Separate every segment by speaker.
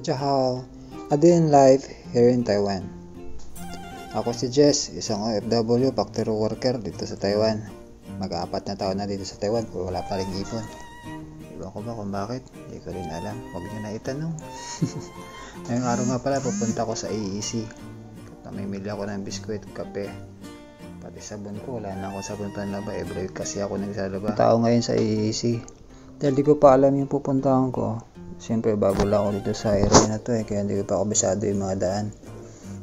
Speaker 1: Chahal, a day in life here in Taiwan. Ako si Jess, isang OFW factory worker dito sa Taiwan. Mag-4 na taon na dito sa Taiwan pero wala pa rin ipon. Iwan ko ba kung bakit? Hindi ko rin alam. Huwag nyo na itanong. Ngayong araw nga pala pupunta ko sa AEC. Namimili ako ng biskwit, kape. Pati sabon ko, wala na akong sabon panlaba. Every week kasi ako nagsalaba. Tao ngayon sa AEC. Dahil di ko pa alam yung pupuntahan ko. Siyempre bago lang ako dito sa area na to kaya hindi ko pa kabisado yung mga daan.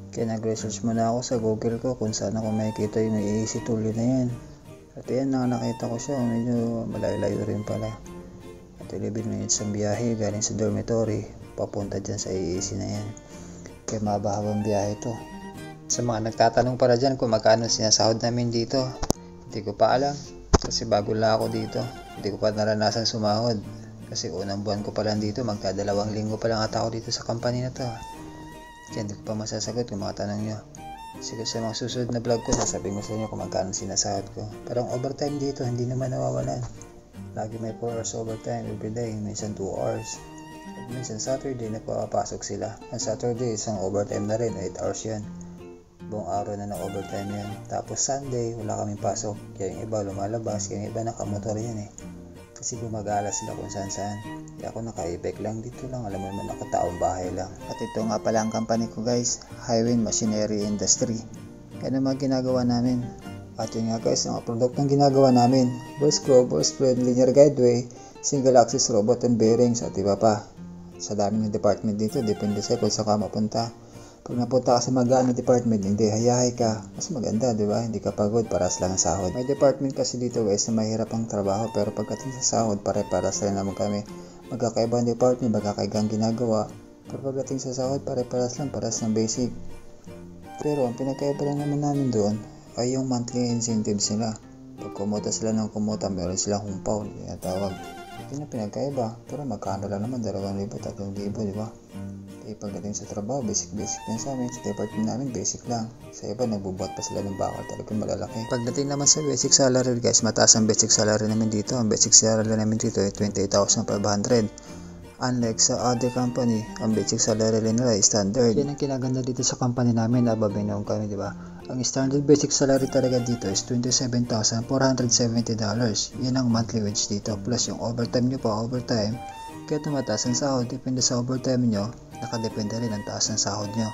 Speaker 1: Kaya nag-research muna ako sa Google ko kung saan ako makikita yung AEC tuloy na yan. At yan, nakita ko siya, medyo malayo-layo rin pala. At 11 minutes ang biyahe galing sa dormitory, papunta dyan sa AEC na yan. Kaya mabahabang biyahe to. Sa mga nagtatanong para dyan kung magkano sinasahod namin dito, hindi ko pa alam. Kasi bago lang ako dito, hindi ko pa naranasan sumahod. Kasi unang buwan ko pa lang dito, magka2 linggo pa lang ata ako dito sa company na to. Kaya hindi ko pa masasagot yung mga tanong nyo. Sige sa mga susunod na vlog ko, sasabihin ko sa inyo kung magkano sinasahod ko. Parang overtime dito, hindi naman nawawalan. Lagi may 4 hours overtime everyday, minsan 2 hours. At minsan Saturday, nagpapasok sila. Ang Saturday, isang overtime na rin, 8 hours yan. Buong araw na ng overtime yan. Tapos Sunday, wala kaming pasok. Kaya yung iba lumalabas, kaya yung iba nakamotor yan Kasi gumagala sila kung saan saan. Kaya ako naka-e-bike lang dito lang. Alam mo naman ako taong bahay lang. At ito nga pala ang company ko guys. Highway Machinery Industry. Yan ang mga ginagawa namin. At yun nga guys, ang produktong ginagawa namin. Ball screw, ball spread, linear guideway, single axis robot and bearings at iba pa. Sa dami ng department dito, depende sa kung saan ka mapunta. Pag napunta ka sa magaan na department, hindi hayahay ka. Mas maganda, di ba? Hindi ka pagod, paras lang ang sahod. May department kasi dito guys na mahirap ang trabaho pero pagdating sa sahod, pare-paras rin naman kami. Magkakaiba ang department, magkakaiba ang ginagawa. Pero pagdating sa sahod, pare-paras lang, paras ng basic. Pero ang pinagkaiba lang naman namin doon ay yung monthly incentives nila. Pag kumuta sila ng kumuta, meron silang humpaw, tinatawag. Yun ang pinagkaiba. Pero magkano lang naman, 2,000, 3,000, di ba? Eh, pagdating sa trabaho, basic lang sa amin. Sa department namin, basic lang. Sa iba, nagbubuhat pa sila ng bakal. Talagang malalaki. Pagdating naman sa basic salary, guys, mataas ang basic salary namin dito. Ang basic salary namin dito ay 28,500. Unlike sa other company, ang basic salary nila ay standard. Yan ang kinaganda dito sa company namin. Above minimum kami, di ba? Ang standard basic salary talaga dito is $27,470. Yan ang monthly wage dito. Plus yung overtime nyo pa, overtime. Kaya tumataas ang sahod, depende sa overtime nyo, nakadepende rin ang taas ng sahod nyo.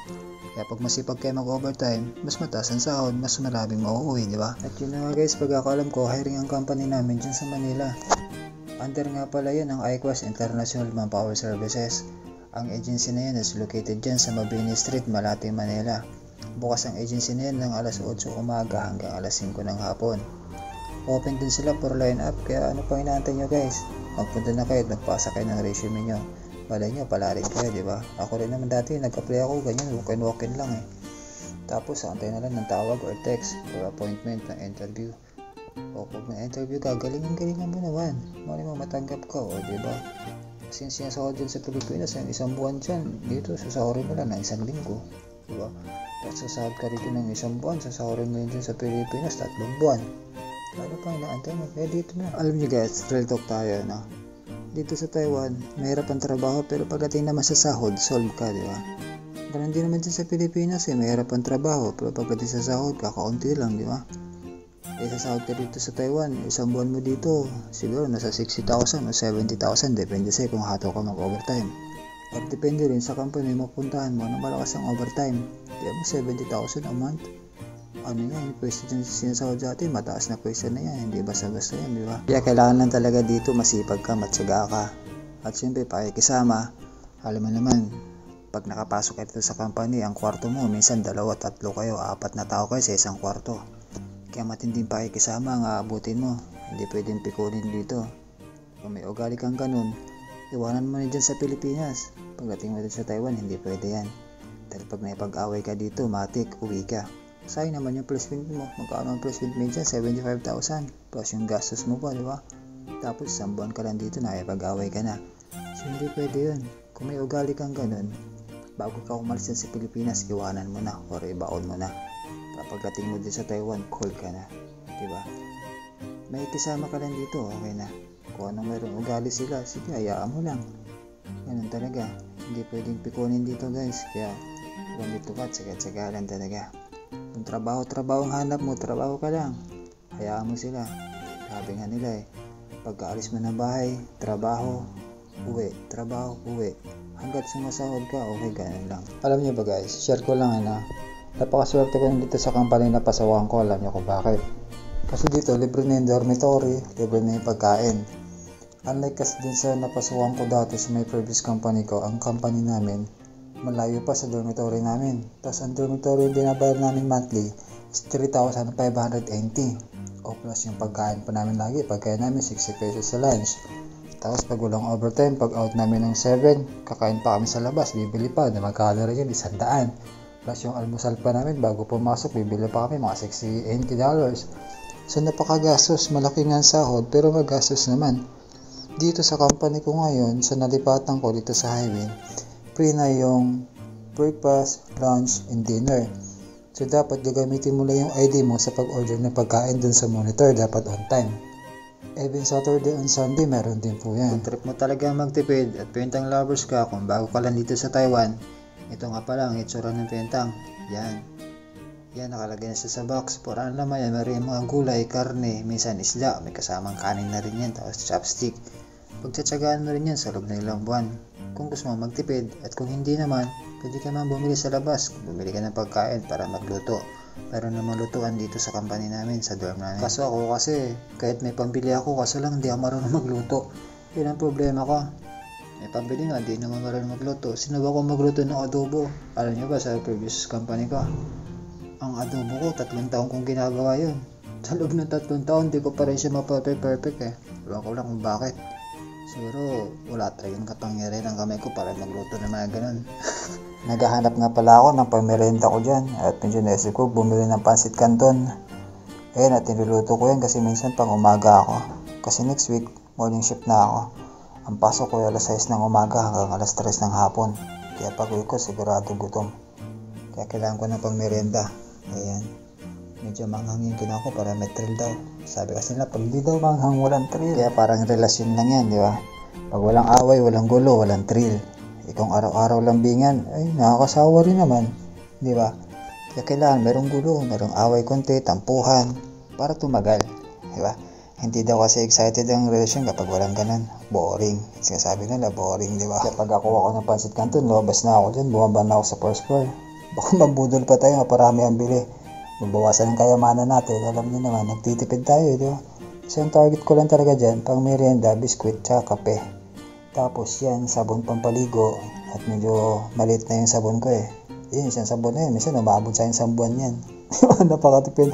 Speaker 1: Kaya pag masipag kayo mag-overtime, mas mataas ang sahod, mas maraming mauuwi, di ba? At yun na nga guys, pagkakalam ko, hiring ang company namin dyan sa Manila. Under nga pala yun ang iQuest International Manpower Services. Ang agency na yun is located dyan sa Mabini Street, Malate, Manila. Bukas ang agency na yun ng alas 8 umaga hanggang alas 5 ng hapon. Open din sila for line-up, kaya ano pang inaantay nyo guys? Magpunta na kayo at magpasa kayo ng resume nyo. Balay nyo, pala rin kayo, di ba? Ako rin naman dati, nag-apply ako, ganyan, walk-in lang Tapos, antay na lang ng tawag or text for appointment ng interview. O pag na-interview ka, galingan mo naman. Mali mo matanggap ka, o di ba? Kasi sinasahod dyan sa Pilipinas, yung 1 buwan dyan, dito, sasahorin mo lang ng 1 linggo. Di ba? Tapos sasahod ka rito ng 1 buwan, sasahorin mo yun dyan sa Pilipinas, 3 buwan. Ano pang inaantay mo? Kaya dito na. Alam niyo guys, real talk tayo, no? Dito sa Taiwan, mahirap ang trabaho pero pagdating naman sa sahod, solve ka, di ba? Ganun din naman dyan sa Pilipinas mahirap ang trabaho pero pagdating sa sahod, kakaunti lang, di ba? Eh, sa sahod ka dito sa Taiwan, 1 buwan mo dito, siguro nasa 60,000 o 70,000, depende sa'yo kung hato ka mag-overtime. At depende rin sa company mo puntahan mo na malakas ang overtime. Di ba, 70,000 a month? Ano yan, yung pwesto dyan sa sinasahod dati, mataas na pwesto na yan, hindi basta-basta yan, di ba? Kaya kailangan lang talaga dito masipag ka, matyaga ka. At syempre, pakikisama, alam mo naman, pag nakapasok ka dito sa company, ang kwarto mo, minsan 2, 3 kayo, 4 na tao kayo sa isang kwarto. Kaya matinding pakikisama ang aabutin mo, hindi pwedeng pikunin dito. Kung may ugali kang ganun, iwanan mo na dyan sa Pilipinas. Pagdating mo dito sa Taiwan, hindi pwede yan. Dahil pag naipag-away ka dito, matik, uwi ka. Sayang naman yung placement mo. Magkano ang placement mo dyan? 75,000. Plus yung gastos mo pa, di ba? Tapos 1 buwan ka lang dito, nakipag-away ka na. So hindi pwede yun. Kung may ugali kang ganun, bago ka umalis sa Pilipinas, iwanan mo na or ibaon mo na. Pagdating mo dito sa Taiwan, cool ka na. Di ba? May kasama ka lang dito, okay na. Kung anong mayroong ugali sila, sige, hayaan mo lang. Ganun talaga. Hindi pwedeng pikunin dito guys. Kaya ganito ka, tsaga-tsaga lang talaga. Kung trabaho ang hanap mo, trabaho ka lang. Hayaan mo sila. Sabi nga nila pagkaalis mo ng bahay, trabaho, uwi, trabaho, uwi. Hanggat sumasahod ka, okay, ganun lang. Alam niyo ba guys, share ko lang napakaswerte ko dito sa company na pasawahan ko. Alam niyo kung bakit? Kasi dito, libre na yung dormitory, libre na yung pagkain. Unlike kasi dun sa napasukan ko dati sa may previous company ko, ang company namin, malayo pa sa dormitory namin. Tapos ang dormitory yung binabayar namin monthly is 3,580. O plus yung pagkain pa namin lagi, pagkain namin 60 pesos sa lunch. Tapos pag walang overtime, pag out namin ng 7, kakain pa kami sa labas, bibili pa, na magkano rin yun, 100. Plus yung almusal pa namin, bago pumasok, bibili pa kami, mga $60-80. So napakagastos, malaki nga ang sahod, pero magastos naman. Dito sa company ko ngayon, sa nalipatan ko dito sa highway, free na yung breakfast, lunch, and dinner. So dapat gagamitin mo lang yung ID mo sa pag-order ng pagkain dun sa monitor, dapat on time. Even Saturday and Sunday, meron din po yan. Kung trip mo talaga magtipid at pentang lovers ka, kung bago ka lang dito sa Taiwan, ito nga pala ang itsura ng pentang. Yan, nakalagay na siya sa box. Para ano naman yan, meron mga gulay, karne, minsan isda, may kasamang kanin na rin yan, tapos chopstick. Pagtsatsagaan mo rin yan sa loob ng ilang buwan. Kung gusto mo magtipid, at kung hindi naman, pwede ka man bumili sa labas. Bumili ka ng pagkain para magluto. Meron namang lutuan dito sa company namin, sa dorm namin. Kaso ako kasi, kahit may pambili ako, kaso lang hindi ako marunong magluto. Yun ang problema ko. May pambili nga, hindi naman marunong magluto. Sinubukan ko magluto ng adobo. Alam niyo ba, sa previous company ko, ang adobo ko, 3 taon kong ginagawa yun. Sa loob ng 3 taon, di ko pa rin siya mapape-perfect Ewan ko lang kung bakit. Siguro, wala talagang kapangyarihan ang kamay ko para magluto ng mga ganun. Naghahanap nga pala ako ng pangmerenda ko dyan. At medyo naisip ko, bumili ng pansit canton. Ayun, at niluluto ko yan kasi minsan pang umaga ako. Kasi next week, morning shift na ako. Ang pasok ko ay alas 6 ng umaga hanggang alas 3 ng hapon. Kaya pag uwi ko, siguradong gutom. Kaya kailangan ko ng pangmerenda. Ayan. Medyo manghangin ko na ako para may thrill daw. Sabi kasi nila, pag di daw manghang, walang thrill. Kaya parang relasyon lang yan, di ba? Pag walang away, walang gulo, walang thrill. Kung araw-araw lambingan, ay nakakasawa rin naman, di ba? Kaya kailangan merong gulo, merong away konti, tampuhan, para tumagal, di ba? Hindi daw kasi excited ang relasyon kapag walang ganun. Boring. Sinasabi nila, boring, di ba? Kaya pag ako ng pansit canton, lumabas na ako dyan, bumaba na ako sa first floor. Baka mabudol pa tayo, maparami ang bili. Mabawasan ang kayamanan natin. Alam niyo naman, nagtitipid tayo, di ba? So, ang target ko lang talaga dyan, pang merienda, biskwit, tsaka kape. Tapos yan, sabon pampaligo. At medyo maliit na yung sabon ko Yun, isang sabon na yun. Minsan, umabot sa isang buwan yan. Napakatipid.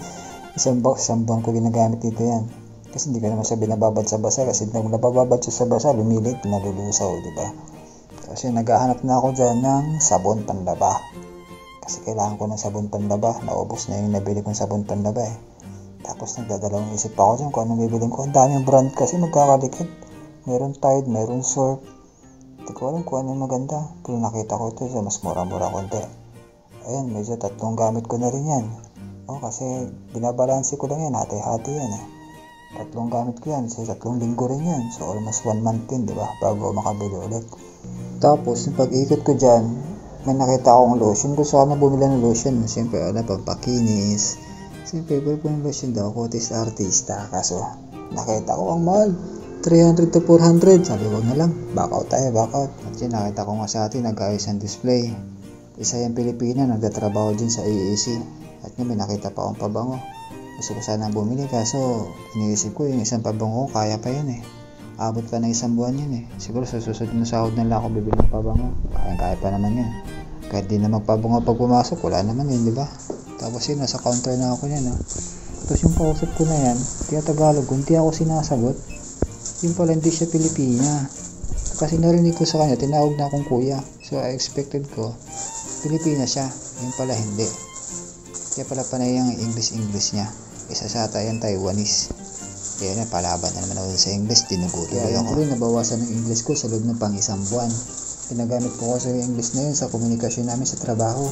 Speaker 1: Isang buwan ko ginagamit dito yan. Kasi hindi ko naman siya binababad sa basa. Kasi nung nabababad siya sa basa, lumilit, nalulusaw, di ba? Kasi naghahanap na ako dyan ng sabon panlaba. Kasi kailangan ko ng sabon panlaba. Naubos na yung nabili kong sabon panlaba Tapos nagdadalawang isip pa ako dyan kung anong bibilin ko. Ang daming brand kasi magkakalikit. Meron Tide, meron Surf. Hindi ko alam kung ano yung maganda. Pero nakita ko ito sa mas mura-mura konti. Ayan, medyo 3 gamit ko na rin yan. Kasi binabalansi ko lang yan. Hati-hati yan 3 gamit ko yan. Sa 3 linggo rin yan. So almost 1 month din, di ba? Bago makabili ulit. Tapos, yung pag-ikot ko dyan, may nakita akong lotion. Gusto ko na bumili ng lotion. Siyempre, pampakinis. Siyempre, pero po yung lotion daw, Kutis Artista. Kaso, nakita ko ang mahal. 300 to 400. Sabi, wag na lang. Back out tayo, back out. At yun, nakita ko nga sa atin, nag-ayos ang display. Isa yung Pilipina, nagtatrabaho din sa AAC. At yun, may nakita pa akong pabango. Gusto ko sana bumili, kaso iniisip ko, yung isang pabango, kaya pa yun Abot pa na 1 buwan yun Siguro sa susunod na sahod na lang ako bibili ng pabango. Kaya pa naman yun. Kahit di na magpabango pag pumasok, wala naman yun, di ba? Tapos yun, nasa counter na ako yan Tapos yung kausap ko na yan, kaya Tagalog, kung di ako sinasagot, yung pala hindi siya Pilipina. Kasi narinig ko sa kanya, tinawag na akong kuya. So I expected ko, Pilipina siya. Yung pala hindi. Kaya pala panay yung English niya. Isa sa tayo Taiwanese. Kaya na, palaban na naman ako sa English, tinugutuloy ako. Kaya tuloy, nabawasan ng English ko sa loob ng pang 1 buwan. Pinagamit ko kasi yung English na yun sa komunikasyon namin sa trabaho.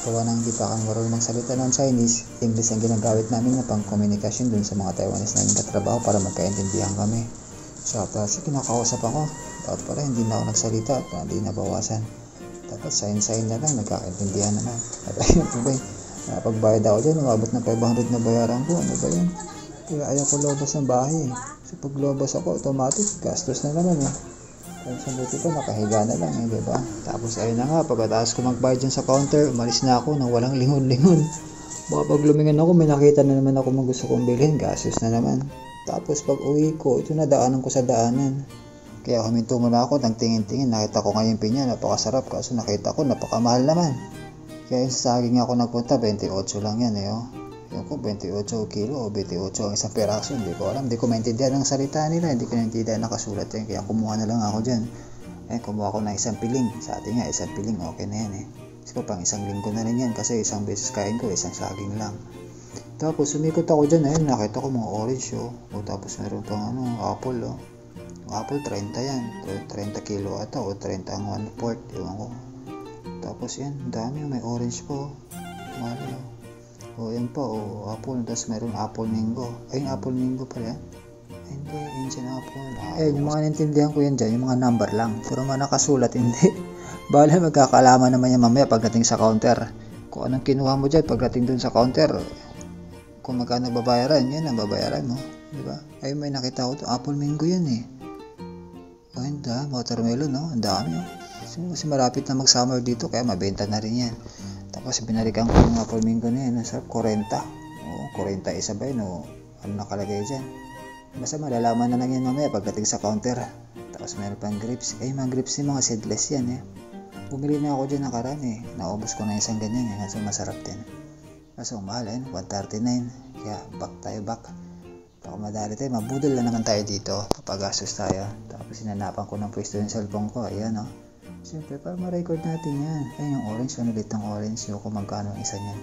Speaker 1: Gawa nang hindi pa kang marunong magsalita ng Chinese, English ang ginagamit namin na pang komunikasyon dun sa mga Taiwanese namin katrabaho para magkaintindihan kami. Sa kasi kinakausap ako. Dapat pala hindi na ako nagsalita at hindi nabawasan. Tapos sign na lang, nagkakaintindihan naman. At ayun po ba, pagbayad ako dyan, umabot na 500 na bayaran ko. Ano ba yun? Kaya ayaw ko lobas ng bahay eh. So pag lobas ako, automatic, gastos na naman eh. Kaya sa buti pa, nakahiga na lang eh, diba? Tapos ayun na nga, pagkatapos ko magbayad dyan sa counter, umalis na ako nang walang lingon-lingon. Baka pag lumingon ako, may nakita na naman ako mag gusto kong bilhin, gastos na naman. Tapos pag uwi ko, ito na daanan ko sa daanan. Kaya huminto muna ako, nagtingin-tingin, nakita ko ngayon pinya, napakasarap, kaso nakita ko, napakamahal naman. Kaya yung sa saging ako nagpunta, 28 lang yan eh, oh. Yung ko, 28 kilo o 28 ang isang peraso, hindi ko alam, hindi ko maintindihan ang salita nila, hindi ko maintindihan nakasulat yan, kaya kumuha na lang ako dyan. Kumuha ko ng isang piling, sa atin nga, isang piling, okay na yan eh. So, pang isang linggo na rin yan, kasi isang beses kain ko, isang saging lang. Tapos, sumikot ako dyan, ayun, nakita ko mga orange, oh. O, tapos meron pang apple, oh. Apple, 30 yan, 30 kilo ata, o 30 ang 1/4, ewan ko. Tapos yan, dami, may orange po, mahal, oh. O yan po, apple, tapos meron apple mango. Ay, yung apple mango pala. Ay, hindi, yun siya apple. Yung mga naintindihan ko yan dyan, yung mga number lang. Pero mga nakasulat, hindi. Bala, magkakalaman naman yan mamaya pagdating sa counter. Kung anong kinuha mo dyan, pagdating dun sa counter, kung magkano babayaran, yan ang babayaran mo. Diba? Ay, may nakita ko to, apple mango yan eh. O, hindi, watermelon, no? Ang dami, oh. Kasi malapit na mag-summer dito, kaya mabenta na rin yan. Tapos binalikan ko yung apple mango na yan, sarap, 40. Oo, 40 isa ba yun, o ano nakalagay dyan. Basta malalaman na lang yan mamaya pagdating sa counter. Tapos meron pang grapes. Mga grapes yung mga seedless yan eh. Bumili na ako dyan nakarami. Naubos ko na isang ganyan eh, kasi masarap din. Kaso mahal eh, 139. Kaya back tayo back. Baka madali tayo, mabudol na naman tayo dito. Papagastos tayo. Tapos sinanapan ko ng pwesto yung cellphone ko, ayan o. Siyempre, para ma-record natin yan. Ayun yung orange, ano ulit ng orange, yung kung magkano ang isa niyan.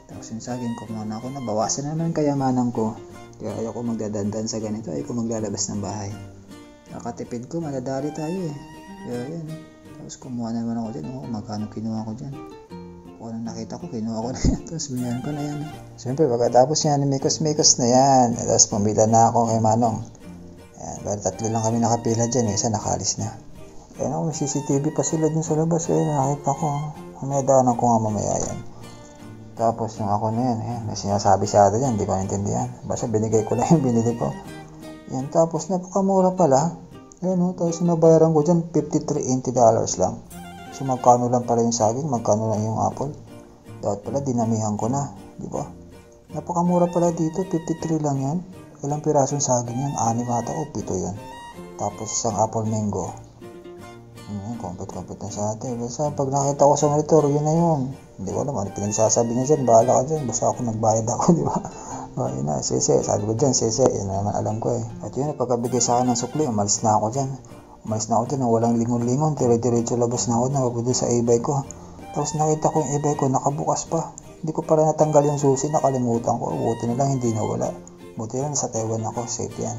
Speaker 1: Tapos yung saging, kumuha na ako, nabawasan naman kayamanan ko. Kaya ayaw ko magdadandan sa ganito, ayaw ko maglalabas ng bahay. Nakatipid ko, madadali tayo eh. Kaya yan eh. Tapos kumuha naman ako dyan, magkano kinuha ko dyan. Kung anong nakita ko, kinuha ko na yan. Tapos binayan ko na yan. Siyempre, pagkatapos yan, mikos-mikos na yan. Tapos pumila na ako kay Manong. Ayan, bali 3 lang kami nakapila dyan, isa nakalis na. Kaya may CCTV pa sila dun sa labas eh, nakita ko. May daanan ko nga mamaya yan. Tapos yung ako na yan, may sinasabi siya ata dyan, hindi ko naintindihan. Basta binigay ko lang yung binili ko. Yan, tapos napakamura pala. Yan tapos nabayaran ko dyan, $53.80 lang. So magkano lang pala yung saging, magkano lang yung apple. Dapat pala dinamihan ko na, di ba? Napakamura pala dito, 53 lang yan. Ilang pirasong saging yan, 6 ata o 7 yan. Tapos isang apple mango. Kompet na sa atin. Basta pag nakita ko sa monitor, yun na yun. Hindi ko alam ano pinagsasabi niya dyan. Bahala ka dyan. Basta ako nagbayad ako, di ba? Yun na, sese. Sabi ko dyan, sese. Yan na naman alam ko eh. At yun, pagkabigay sa akin ng sukli, umalis na ako dyan. Umalis na ako dyan, walang lingon-lingon. Dire-diretso labas na ako. Napapunta sa e-bike ko. Tapos nakita ko yung e-bike ko, nakabukas pa. Hindi ko pala natanggal yung susi, nakalimutan ko. Buti na lang hindi nawala. Buti lang sa Taiwan ako, safe yan.